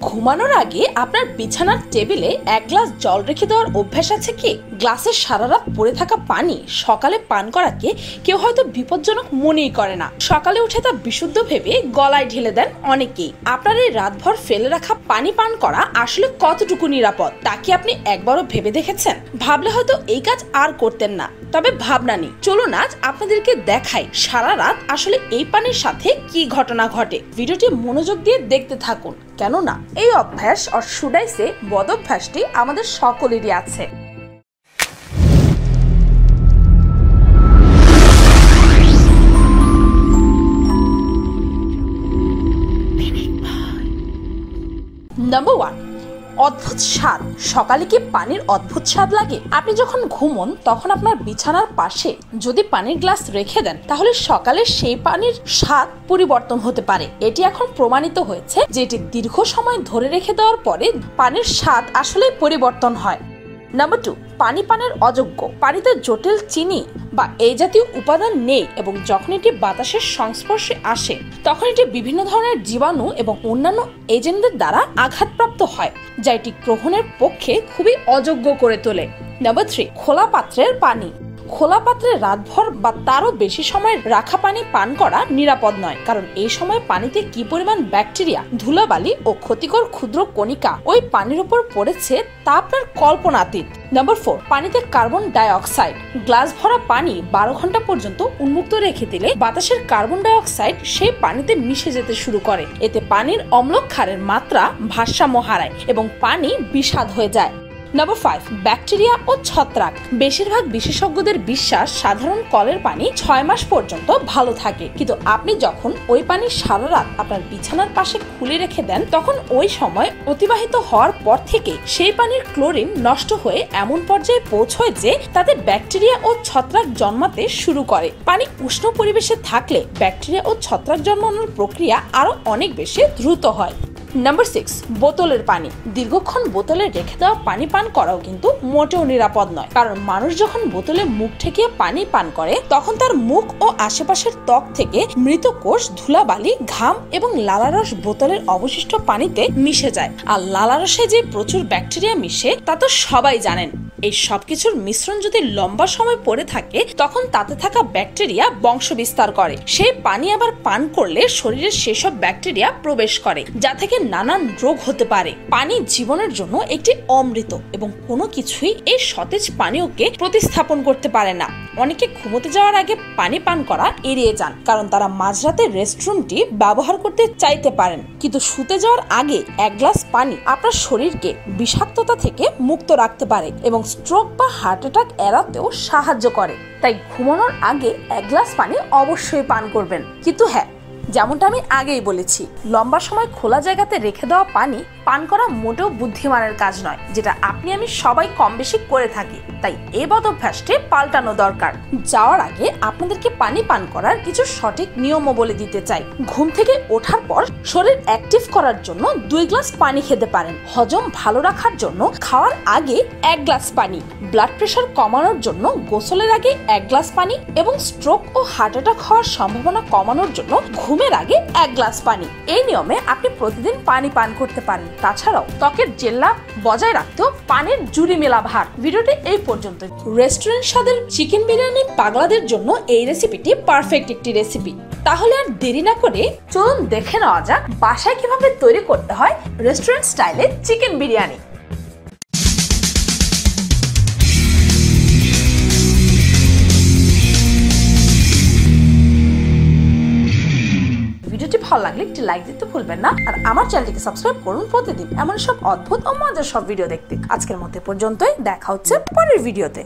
ঘুমানোর আগে আপনার বিছানার টেবিলে এক গ্লাস জল রেখে দেওয়ার অভ্যাস আছে কি? গ্লাসে সারা রাত পড়ে থাকা পানি সকালে পান করাকে কেউ হয়তো বিপজ্জনক মনেই করে না। সকালে উঠে তা বিশুদ্ধ ভেবে গলায় ঢেলে দেন অনেকেই। আপনার এই রাতভর ফেলে রাখা পানি পান করা আসলে কতটুকু নিরাপদ তা কি আপনি একবারও ভেবে দেখেছেন? ভাবলে হয়তো এই কাজ আর করতেন না, তবে ভাবনা নেই। চলুন আজ আপনাদেরকে দেখাই সারা রাত আসলে এই পানির সাথে কি ঘটনা ঘটে। ভিডিওটি মনোযোগ দিয়ে দেখতে থাকুন, কেননা এই অভ্যাস আর শুডাইসে বদ অভ্যাসটি আমাদের সকলেরই আছে। নাম্বার 1, অদ্ভুত স্বাদ। সকালে কি পানির অদ্ভুত স্বাদ লাগে? আপনি যখন ঘুমন তখন আপনার বিছানার পাশে যদি পানির গ্লাস রেখে দেন, তাহলে সকালে সেই পানির স্বাদ পরিবর্তন হতে পারে। এটি এখন প্রমাণিত হয়েছে যে এটি দীর্ঘ সময় ধরে রেখে দেওয়ার পরে পানির স্বাদ আসলে পরিবর্তন হয়। নাম্বার 2, পানি পানের অযোগ্য। পানিতে জটিল চিনি বা এই জাতীয় উপাদান নেই এবং যখন এটি বাতাসের সংস্পর্শে আসে তখন এটি বিভিন্ন ধরনের জীবাণু এবং অন্যান্য এজেন্টদের দ্বারা আঘাতপ্রাপ্ত হয়, যা এটি গ্রহণের পক্ষে খুবই অযোগ্য করে তোলে। নাম্বার 3, খোলা পাত্রের পানি। খোলা পাত্রে রাতভর বা তারও বেশি সময় রাখা পানি পান করা নিরাপদ নয়, কারণ এই সময় পানিতে কি পরিমাণ ব্যাকটেরিয়া, ধুলাবালি ও ক্ষতিকর ক্ষুদ্র কণিকা ওই পানির উপর পড়েছে তা আপনার কল্পনাতীত। নাম্বার 4, পানিতে কার্বন ডাই অক্সাইড। গ্লাস ভরা পানি 12 ঘন্টা পর্যন্ত উন্মুক্ত রেখে দিলে বাতাসের কার্বন ডাই অক্সাইড সেই পানিতে মিশে যেতে শুরু করে। এতে পানির অম্ল ক্ষারের মাত্রা ভারসাম্য হারায় এবং পানি বিষাদ হয়ে যায়। নাম্বার 5, ব্যাকটেরিয়া ও ছত্রাক। বেশিরভাগ বিশেষজ্ঞদের বিশ্বাস সাধারণ কলের পানি 6 মাস পর্যন্ত ভালো থাকে, কিন্তু আপনি যখন ওই পানি সারা রাত আপনার বিছানার পাশে খুলে রেখে দেন তখন ওই সময় অতিবাহিত হওয়ার পর থেকে সেই পানির ক্লোরিন নষ্ট হয়ে এমন পর্যায়ে পৌঁছয় যে তাতে ব্যাকটেরিয়া ও ছত্রাক জন্মাতে শুরু করে। পানি উষ্ণ পরিবেশে থাকলে ব্যাকটেরিয়া ও ছত্রাক জন্মানোর প্রক্রিয়া আরো অনেক বেশি দ্রুত হয়। নাম্বার 6, বোতলের পানি। দীর্ঘক্ষণ বোতলে রেখে দেওয়া পানি পান করাও কিন্তু মোটেও নিরাপদ নয়, কারণ মানুষ যখন বোতলে মুখ ঠেকিয়ে পানি পান করে তখন তার মুখ ও আশেপাশের ত্বক থেকে মৃত কোষ, ধুলাবালি, ঘাম এবং লালারস বোতলের অবশিষ্ট পানিতে মিশে যায়। আর লালারসে যে প্রচুর ব্যাকটেরিয়া মিশে তা তো সবাই জানেন। এই সবকিছুর মিশ্রণ যদি লম্বা সময় পড়ে থাকে তখন তাতে থাকা ব্যাকটেরিয়া বংশ বিস্তার করে। সেই পানি আবার পান করলে শরীরে সেসব ব্যাকটেরিয়া প্রবেশ করে, যা থেকে নানান রোগ হতে পারে। পানি জীবনের জন্য একটি অমৃত এবং কোনো কিছুই এই সতেজ পানীয়কে প্রতিস্থাপন করতে পারে না। অনেকে ঘুমোতে যাওয়ার আগে পানি পান করা এড়িয়ে যান, কারণ তারা মাঝরাতে রেস্টরুমটি ব্যবহার করতে চাইতে পারেন, কিন্তু শুতে যাওয়ার আগে এক গ্লাস পানি আপনার শরীরকে বিষাক্ততা থেকে মুক্ত রাখতে পারে এবং স্ট্রোক বা হার্ট অ্যাটাক এড়াতেও সাহায্য করে। তাই ঘুমানোর আগে এক গ্লাস পানি অবশ্যই পান করবেন। কিন্তু হ্যাঁ, যেমনটা আমি আগেই বলেছি, লম্বা সময় খোলা জায়গাতে রেখে দেওয়া পানি পান করা মোটেও বুদ্ধিমানের কাজ নয়, যেটা আপনি আমি সবাই কম বেশি করে থাকি। তাই এই বদ অভ্যাসটি পাল্টানো দরকার। যাওয়ার আগে আপনাদেরকে পানি পান করার কিছু সঠিক নিয়মও বলে দিতে চাই। ঘুম থেকে ওঠার পর শরীর অ্যাক্টিভ করার জন্য 2 গ্লাস পানি খেতে পারেন। হজম ভালো রাখার জন্য খাওয়ার আগে 1 গ্লাস পানি। ব্লাড প্রেশার কমানোর জন্য গোসলের আগে 1 গ্লাস পানি এবং স্ট্রোক ও হার্ট অ্যাটাক হওয়ার সম্ভাবনা কমানোর জন্য ঘুমের আগে 1 গ্লাস পানি। এই নিয়মে আপনি প্রতিদিন পানি পান করতে পারেন। তাছাড়াও ত্বকের জেল্লা বজায় রাখতেও পানির জুড়ি মেলা ভার। ভিডিওটি এই পর্যন্ত। রেস্টুরেন্ট স্বাদের চিকেন বিরিয়ানি পাগলাদের জন্য এই রেসিপিটি পারফেক্ট একটি রেসিপি। তাহলে আর দেরি না করে চলুন দেখে নেওয়া যাক বাসায় কিভাবে তৈরি করতে হয় রেস্টুরেন্ট স্টাইলে চিকেন বিরিয়ানি। ভিডিওটি ভালো লাগলে একটি লাইক দিতে ভুলবেন না, আর আমার চ্যানেলটিকে সাবস্ক্রাইব করুন প্রতিদিন এমন সব অদ্ভুত ও মজার সব ভিডিও দেখতে। আজকের মতো পর্যন্তই, দেখা হচ্ছে পরের ভিডিওতে।